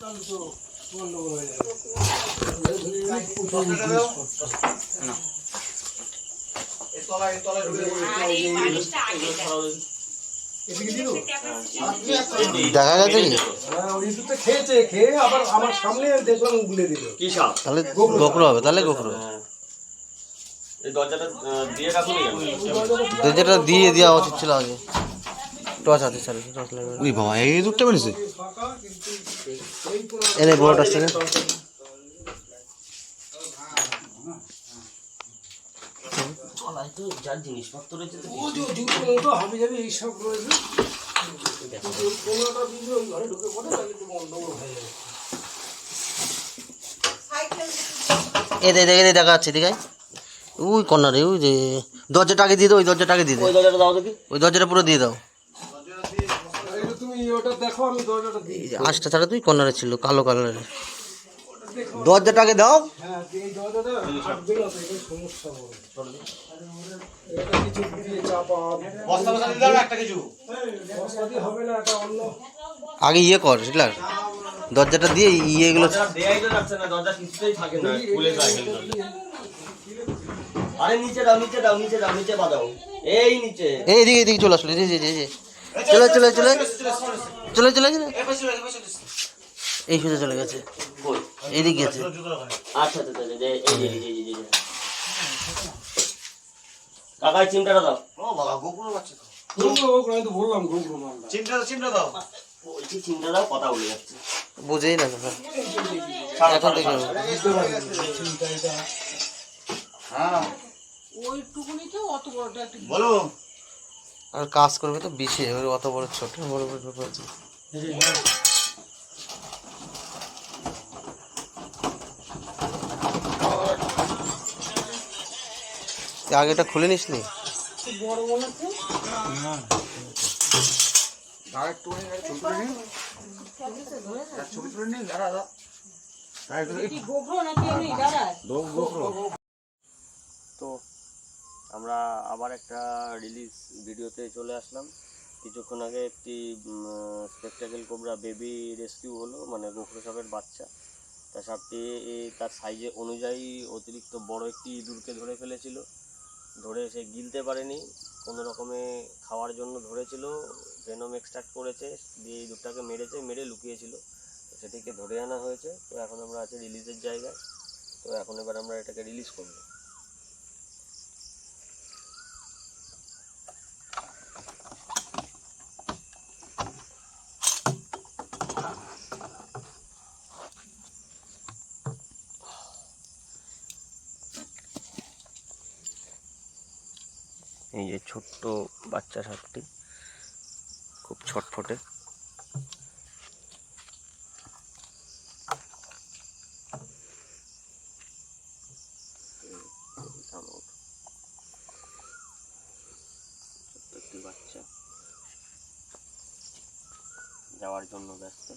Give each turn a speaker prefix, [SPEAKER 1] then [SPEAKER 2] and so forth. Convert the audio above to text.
[SPEAKER 1] দেখা গেছে
[SPEAKER 2] কি খেয়েছে, খেয়ে আবার আমার সামনে দেখলাম গুলে দিল।
[SPEAKER 1] কি সাপ? তাহলে গোখরো হবে, তাহলে গোখরো। এই দরজাটা দিয়ে রাখুন, দরজাটা দিয়ে দেওয়া উচিত ছিল আগে। টর্চ আছে, চল টর্চ লাগবে। ওই বাবা, এই দুধটা বেরিয়েছে। এনে বড় টর্চটা নে। তো যার জিনিসপত্র রয়েছে তো
[SPEAKER 2] জুতো হাবি যাবি এইসব রয়েছে। কোনোটা দিলে ওই ঘরে ঢুকে পড়ে, তাহলে একটু গন্ডগোল হয়ে যাবে।
[SPEAKER 1] দেখা যাচ্ছে দিকে ওই কর্নারে, ওই যে দরজাটা আগে দিয়ে দাও, ওই দরজাটা আগে দিয়ে দাও। ওই দরজাটা দাও দেখি, ওই দরজাটা পুরো দিয়ে দাও।
[SPEAKER 2] তুমি ওটা দেখো, আমি দরজাটা দিই।
[SPEAKER 1] আঁচটা ছাড়া তুই কর্নারে ছিল কালো কালারের, দরজাটা আগে দাও।
[SPEAKER 2] হ্যাঁ, এই দরজাটা হাঁটবে না, তো এটাই সমস্যা হবে। এটা কিছু দিয়ে চাপা বস্তা বস্তা দিয়ে দাও একটা কিছু। বস্তা দিয়ে হবে না, এটা অন্য
[SPEAKER 1] আগে ইয়ে কর সেটা, দরজাটা দিয়ে ইয়েগুলো
[SPEAKER 3] দেয়াই তো যাচ্ছে না, দরজা কিছুতেই থাকে না, খুলে যায়। আরে নিচে দাও, নিচে দাও, নিচে দাও, নিচে বাঁধাও, এই নিচে।
[SPEAKER 1] এইদিকে এদিকে চলে আসলে, চলে চলে চলে চলে চলে চলে এই সোজা চলে গেছে, এইদিকে গেছে।
[SPEAKER 3] আচ্ছা আচ্ছা, কাকাই চিমটাটা দাও।
[SPEAKER 2] ও বাবা, গোকুলো বাচ্চা তো। গোকুলো, আমি তো বললাম গোকুলো মালটা। চিমটা দাও।
[SPEAKER 3] বলছি চিমটা দাও, কথা বলে যাচ্ছে।
[SPEAKER 1] বুঝেই না এখন দেখে
[SPEAKER 2] হ্যাঁ,
[SPEAKER 4] ওইটুকুনিতেও অত বড়টা একটু
[SPEAKER 2] বলো।
[SPEAKER 1] আর কাজ করবে তো বেশি, অত বড় ছোট বড় বড় ব্যাপার আছে। আগেটা খুলে নিস নি?
[SPEAKER 4] বড় মনে হচ্ছে।
[SPEAKER 3] তো আমরা আবার একটা রিলিজ ভিডিওতে চলে আসলাম। কিছুক্ষণ আগে একটি স্পেকটাকেল কোবরা বেবি রেস্কিউ হলো, মানে গোখরো সাপের বাচ্চা। তা সাপটি তার সাইজে অনুযায়ী অতিরিক্ত বড় একটি ইঁদুরকে ধরে ফেলেছিল। ধরে সে গিলতে পারেনি, কোনো রকমে খাওয়ার জন্য ধরেছিল, ভেনম এক্সট্রাক্ট করেছে, দিয়ে ইঁদুরটাকে মেরেছে, মেরে লুকিয়েছিল। তো সেটিকে ধরে আনা হয়েছে। তো এখন আমরা আছি রিলিজের জায়গায়। তো এখন এবার আমরা এটাকে রিলিজ করব। এই যে ছোট্ট বাচ্চা সাপটি, খুব ছটফটে। ছোট্ট একটি বাচ্চা যাওয়ার জন্য ব্যস্ত।